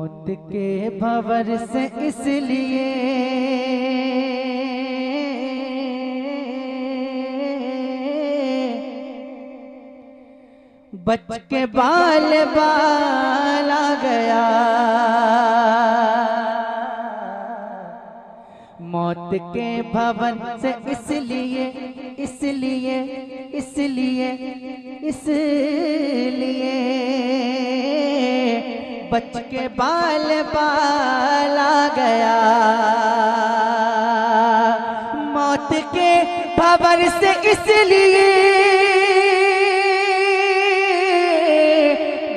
मौत के भंवर से इसलिए बच के बाल बाल आ गया। मौत के भवन से इसलिए इसलिए इसलिए इसलिए बच के बाल बाल आ गया। मौत के भवन से इसलिए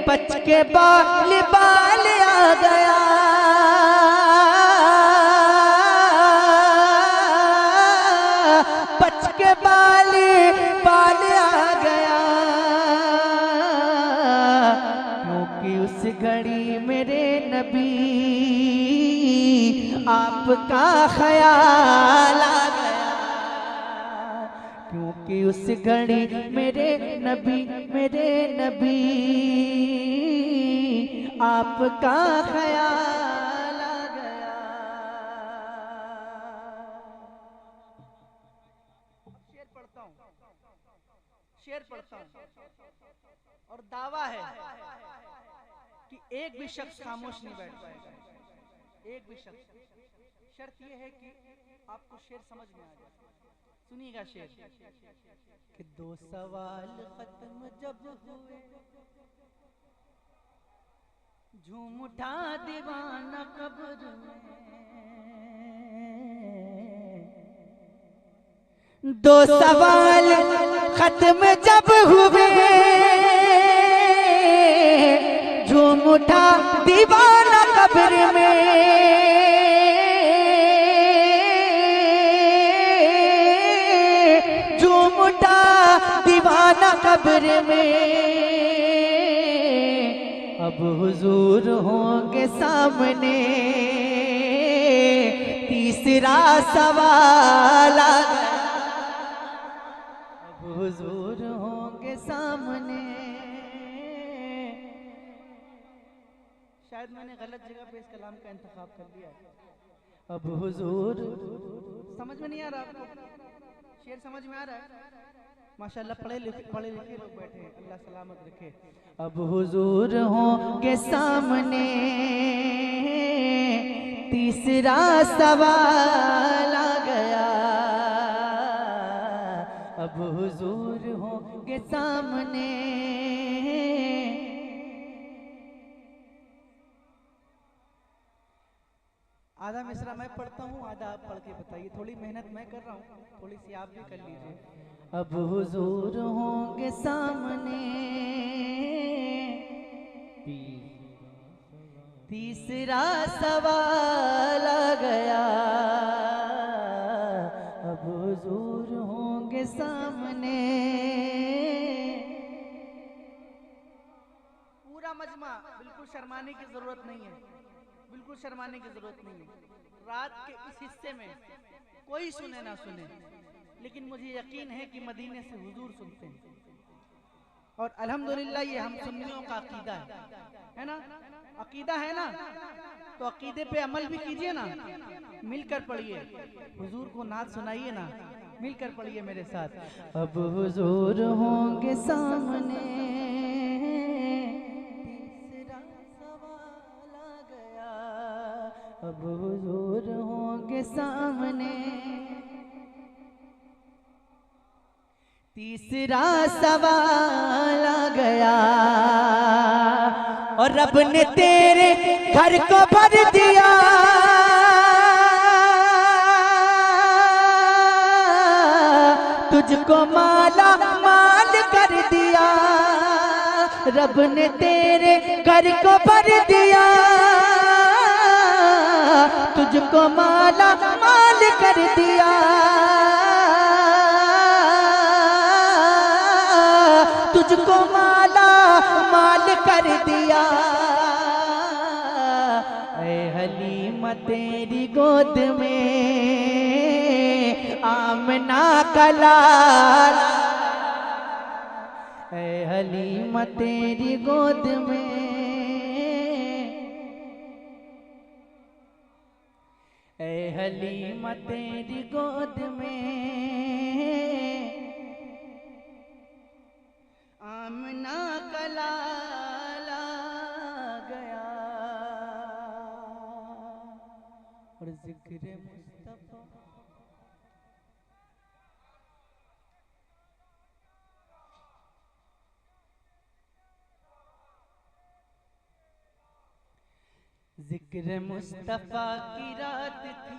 बच के बाल बाल आ गया। बच के बाल बाल आ गया। क्योंकि उस घड़ी मेरे नबी आपका ख्याल आ गया। क्योंकि उस घड़ी मेरे नबी आपका ख्याल आ गया। शेर पढ़ता हूँ और दावा है कि एक भी शख्स खामोश नहीं बैठ पाएगा। एक भी शख्स। शर्त यह है कि आपको शेर समझ में आ जाए। सुनिएगा शेर कि दो सवाल खत्म जब हुए झूम उठा दीवाना कब्र में। दो सवाल खत्म जब हुए झूम उठा दीवाना कब्र में। झूम उठा दीवाना कब्र में। अब हुजूर होंगे सामने तीसरा सवाल आ गया। अब हुजूर होंगे सामने। शायद मैंने गलत जगह पे इस कलाम का इंतखाब कर लिया। अब हुजूर समझ में नहीं आ रहा आपको? शेर समझ में आ रहा है? माशाल्लाह पढ़े लिखे लोग बैठे हैं, अल्लाह सलामत रखे। अब हुजूर होंगे सामने तीसरा सवाल आ गया। अब हुजूर होंगे सामने। आधा मिसरा मैं पढ़ता हूँ, आधा आप पढ़ के बताइए। थोड़ी मेहनत मैं कर रहा हूँ, थोड़ी सी आप भी कर लीजिए। अब हुजूर होंगे सामने तीसरा सवाल आ गया। अब हुजूर होंगे सामने। पूरा मजमा, बिल्कुल शर्माने की जरूरत नहीं है, बिल्कुल शर्माने की जरूरत नहीं है। रात के इस हिस्से में कोई सुने ना सुने, लेकिन मुझे यकीन है कि मदीने से हुजूर सुनते हैं। और अल्हम्दुलिल्लाह ये हम सुन्नियों का अकीदा है ना? अकीदा है ना? तो अकीदे पे अमल भी कीजिए ना। मिलकर पढ़िए, हुजूर को नात सुनाइए ना, मिलकर पढ़िए मेरे साथ। अब हुजूर होंगे सामने तीसरा सवाल आ गया। अब हुजूर होंगे सामने तीसरा सवाल आ गया। और रब ने तेरे घर को भर दिया। तुझको माला माल कर दिया। रब ने तेरे घर को भर दिया। तुझको माला माल कर दिया। तुझको माला माल कर दिया। ऐ हलीमा तेरी गोद में आमना का लाल। ऐ हलीमा तेरी गोद में ऐ हलीमा तेरी गोद में आमना का लाला गया और जिक्र मुस्तफा जिक्र मुस्तफा की रात थी,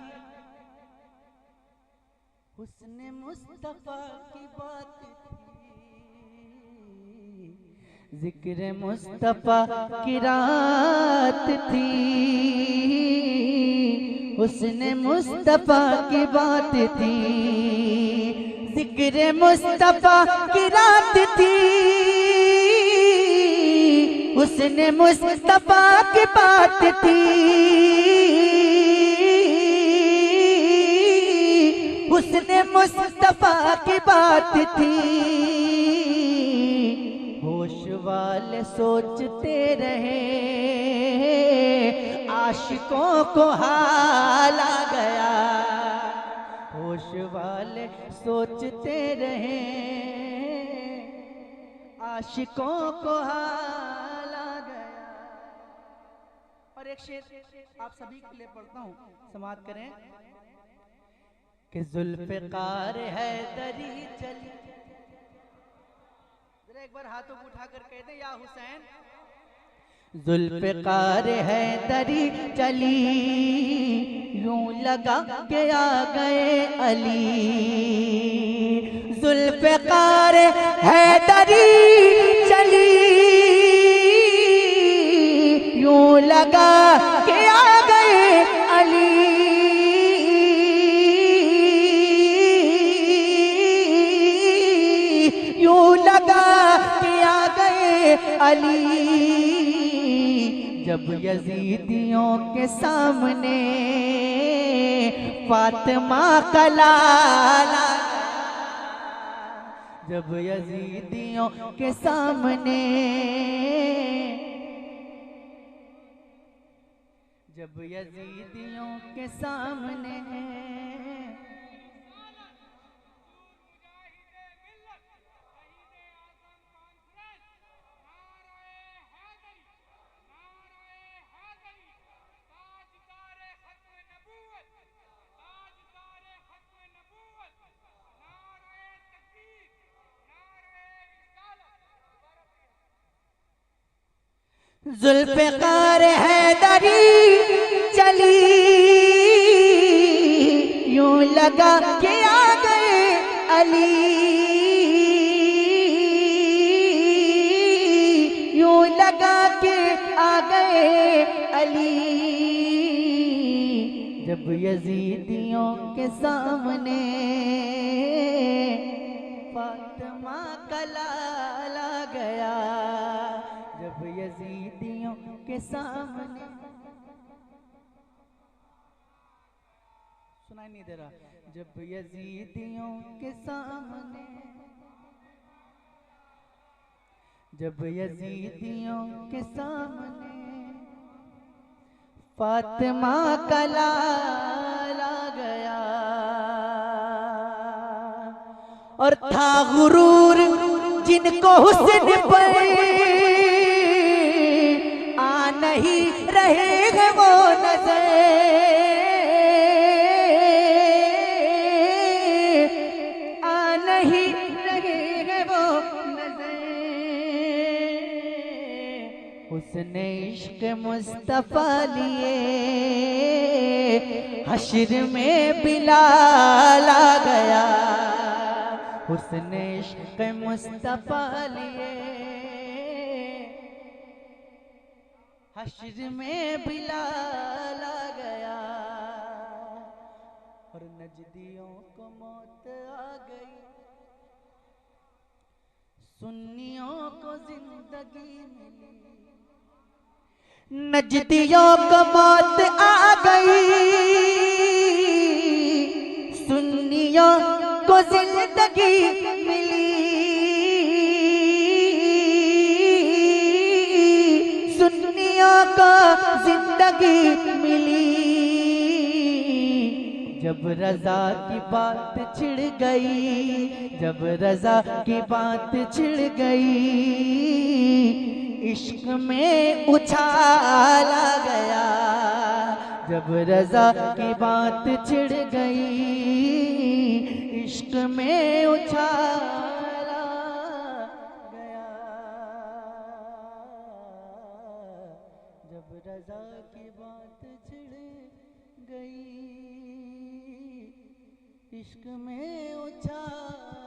हुस्न मुस्तफा की बात थी। जिक्र मुस्तफा की रात थी, हुस्न मुस्तफा की बात थी। जिक्र मुस्तफा की रात थी, हुस्न मुस्तफा की बात थी। हुस्न मुस्तफा की बात थी। होश वाले सोचते रहे, आशिकों को हाल आ गया। होश वाले सोचते रहे, आशिकों को हाल आ गया। और एक शेर आप सभी के लिए पढ़ता हूँ, समाप्त करें कि जुल्फ़िकार हैदरी चली। जरा एक बार हाथों को उठाकर कह दे या हुसैन। जुल्फ़िकार हैदरी चली, यूं लगा के आ गए अली। जुल्फ़िकार हैदरी चली, यूं लगा के आ गए अली। यूं लगा के आ गए अली। जब यजीदियों के सामने फातिमा का लाला, जब यजीदियों के सामने, जब यजीदियों के सामने जुल्फ़िकार हैदरी चली, यूं लगा के आ गए अली। यूं लगा के आ गए अली। जब यजीदियों के सामने फातिमा का लाला गया। जब यजीदियों के सामने, सुनाई नहीं दे रहा। जब यजीदियों के सामने, जब यजीदियों के सामने फातिमा का लाला गया। और था गुरूर जिनको हुस्न पर आ नहीं रहे हैं वो नजर, आ नहीं रहे हैं वो नजर। उसने इश्क मुस्तफा लिए, हश्र में बिलाल आ गया। उसने इश्क मुस्तफा लिए, हश्र में बिलाल आ गया। और नजदियों को मौत आ गई, सुन्नियों को जिंदगी मिली। नजदियों को मौत आ गई, सुन्नियों को जिंदगी मिली। सुन्नियों को जिंदगी मिली। जब रजा की बात छिड़ गई, जब रजा की बात छिड़ गई, इश्क में उछाला गया। जब रजा की बात छिड़ गई, इश्क में उछाला गया। जब रजा की बात छिड़ गई, इश्क में उछाला